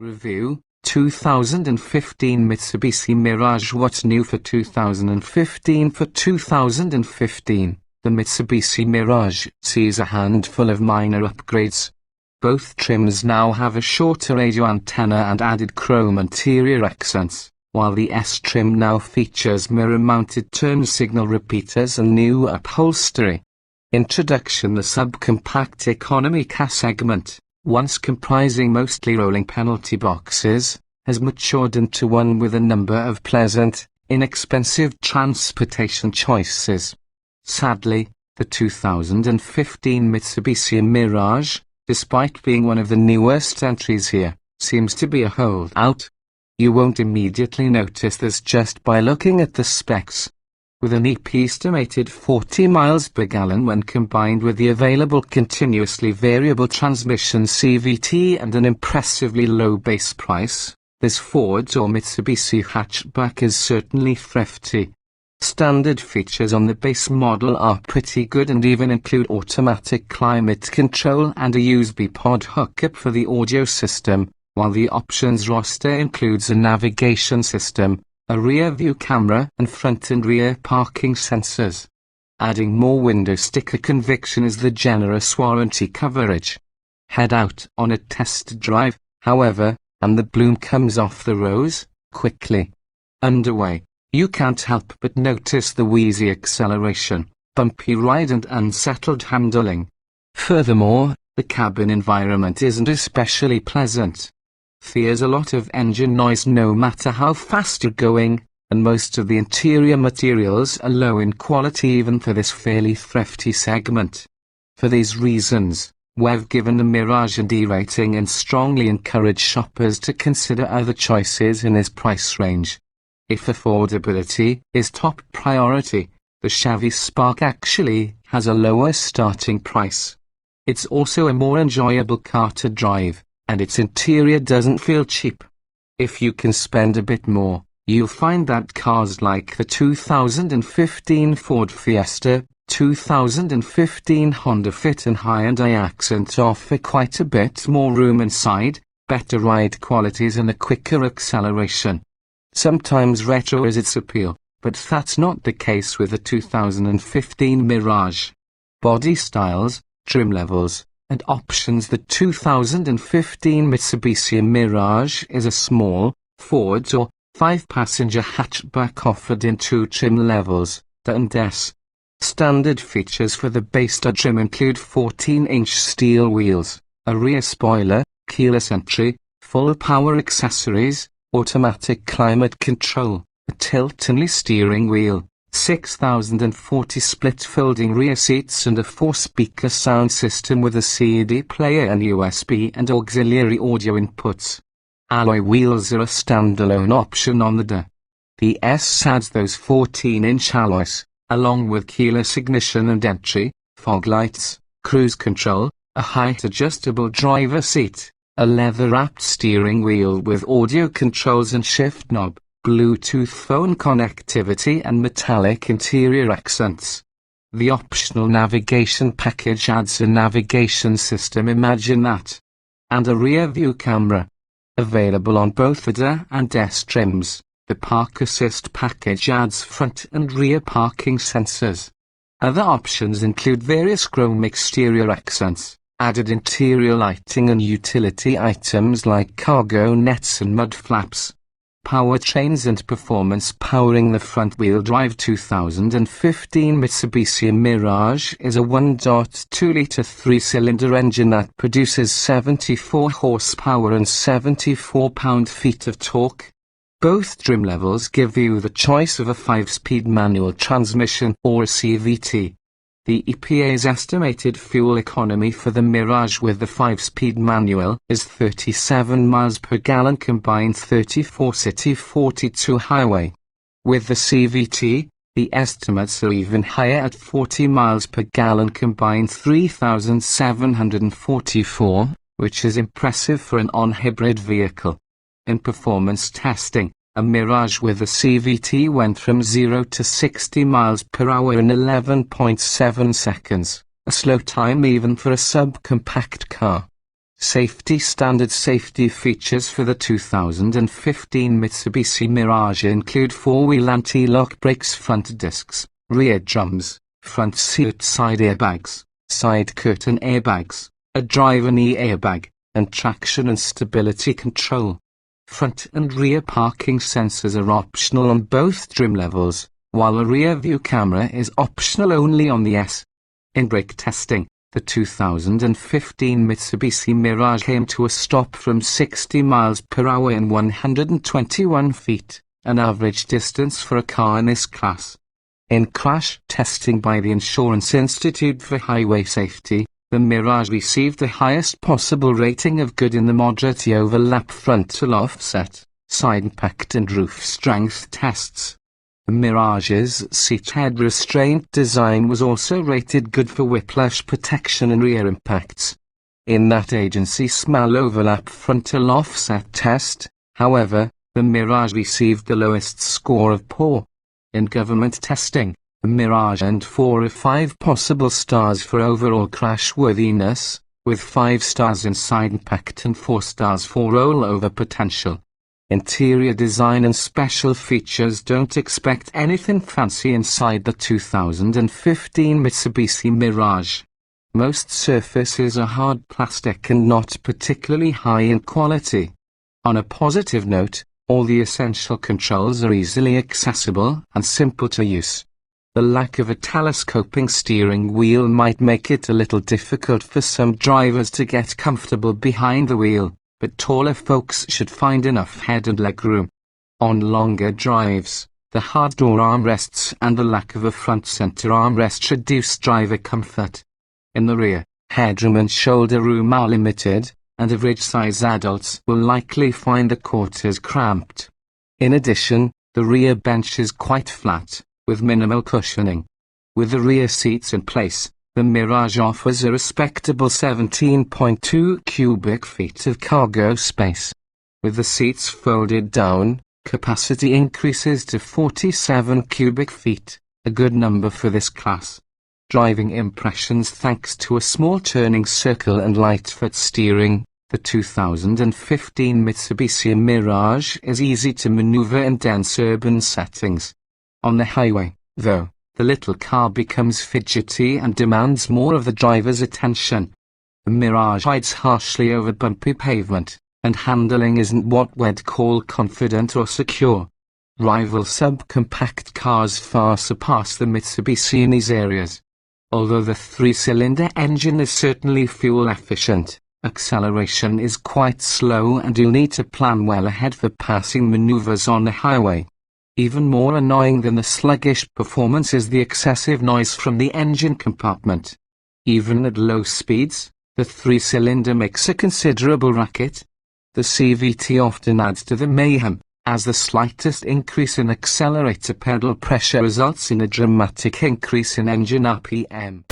Review, 2015 Mitsubishi Mirage. What's new for 2015? For 2015, the Mitsubishi Mirage sees a handful of minor upgrades. Both trims now have a shorter radio antenna and added chrome interior accents, while the S trim now features mirror-mounted turn signal repeaters and new upholstery. Introduction: the subcompact economy car segment, once comprising mostly rolling penalty boxes, has matured into one with a number of pleasant, inexpensive transportation choices. Sadly, the 2015 Mitsubishi Mirage, despite being one of the newest entries here, seems to be a holdout. You won't immediately notice this just by looking at the specs. With an estimated 40 miles per gallon when combined with the available continuously variable transmission CVT and an impressively low base price, this Ford or Mitsubishi hatchback is certainly thrifty. Standard features on the base model are pretty good and even include automatic climate control and a USB pod hookup for the audio system, while the options roster includes a navigation system, a rear view camera and front and rear parking sensors. Adding more window sticker conviction is the generous warranty coverage. Head out on a test drive, however, and the bloom comes off the rose quickly. Underway, you can't help but notice the wheezy acceleration, bumpy ride and unsettled handling. Furthermore, the cabin environment isn't especially pleasant. There's a lot of engine noise no matter how fast you're going, and most of the interior materials are low in quality even for this fairly thrifty segment. For these reasons, we've given the Mirage a D rating and strongly encourage shoppers to consider other choices in this price range. If affordability is top priority, the Chevy Spark actually has a lower starting price. It's also a more enjoyable car to drive, and its interior doesn't feel cheap. If you can spend a bit more, you'll find that cars like the 2015 Ford Fiesta, 2015 Honda Fit and Hyundai Accent offer quite a bit more room inside, better ride qualities and a quicker acceleration. Sometimes retro is its appeal, but that's not the case with the 2015 Mirage. Body styles, trim levels, and options. The 2015 Mitsubishi Mirage is a small, 4 or 5-passenger hatchback offered in 2 trim levels, D and S. Standard features for the base trim include 14-inch steel wheels, a rear spoiler, keyless entry, full power accessories, automatic climate control, a tilt-only steering wheel, 6040 split folding rear seats and a 4-speaker sound system with a CD player and USB and auxiliary audio inputs. Alloy wheels are a standalone option on the D. The S adds those 14-inch alloys, along with keyless ignition and entry, fog lights, cruise control, a height-adjustable driver seat, a leather-wrapped steering wheel with audio controls and shift knob, Bluetooth phone connectivity and metallic interior accents. The optional navigation package adds a navigation system, imagine that, and a rear view camera. Available on both the D and S trims, the Park Assist package adds front and rear parking sensors. Other options include various chrome exterior accents, added interior lighting and utility items like cargo nets and mud flaps. Powertrains and performance. Powering the front-wheel drive 2015 Mitsubishi Mirage is a 1.2-litre 3-cylinder engine that produces 74 horsepower and 74 pound-feet of torque. Both trim levels give you the choice of a 5-speed manual transmission or a CVT. The EPA's estimated fuel economy for the Mirage with the 5-speed manual is 37 miles per gallon combined, 34 city 42 highway. With the CVT, the estimates are even higher at 40 miles per gallon combined, 3,744, which is impressive for an on-hybrid vehicle. In performance testing, a Mirage with a CVT went from 0 to 60 miles per hour in 11.7 seconds, a slow time even for a subcompact car. Safety. Standard safety features for the 2015 Mitsubishi Mirage include 4-wheel anti-lock brakes, front discs, rear drums, front seat side airbags, side curtain airbags, a driver knee airbag, and traction and stability control. Front and rear parking sensors are optional on both trim levels, while a rear view camera is optional only on the S. In brake testing, the 2015 Mitsubishi Mirage came to a stop from 60 miles per hour in 121 feet, an average distance for a car in this class. In crash testing by the Insurance Institute for Highway Safety, the Mirage received the highest possible rating of good in the moderate overlap frontal offset, side impact and roof strength tests. The Mirage's seat head restraint design was also rated good for whiplash protection and rear impacts. In that agency's small overlap frontal offset test, however, the Mirage received the lowest score of poor. In government testing, the Mirage earned 4 of 5 possible stars for overall crashworthiness, with 5 stars in side impact and 4 stars for rollover potential. Interior design and special features. Don't expect anything fancy inside the 2015 Mitsubishi Mirage. Most surfaces are hard plastic and not particularly high in quality. On a positive note, all the essential controls are easily accessible and simple to use. The lack of a telescoping steering wheel might make it a little difficult for some drivers to get comfortable behind the wheel, but taller folks should find enough head and leg room. On longer drives, the hard door armrests and the lack of a front center armrest reduce driver comfort. In the rear, headroom and shoulder room are limited, and average-size adults will likely find the quarters cramped. In addition, the rear bench is quite flat, with minimal cushioning. With the rear seats in place, the Mirage offers a respectable 17.2 cubic feet of cargo space. With the seats folded down, capacity increases to 47 cubic feet, a good number for this class. Driving impressions. Thanks to a small turning circle and light-foot steering, the 2015 Mitsubishi Mirage is easy to maneuver in dense urban settings. On the highway, though, the little car becomes fidgety and demands more of the driver's attention. The Mirage rides harshly over bumpy pavement, and handling isn't what we'd call confident or secure. Rival subcompact cars far surpass the Mitsubishi in these areas. Although the 3-cylinder engine is certainly fuel efficient, acceleration is quite slow and you'll need to plan well ahead for passing maneuvers on the highway. Even more annoying than the sluggish performance is the excessive noise from the engine compartment. Even at low speeds, the 3-cylinder makes a considerable racket. The CVT often adds to the mayhem, as the slightest increase in accelerator pedal pressure results in a dramatic increase in engine RPM.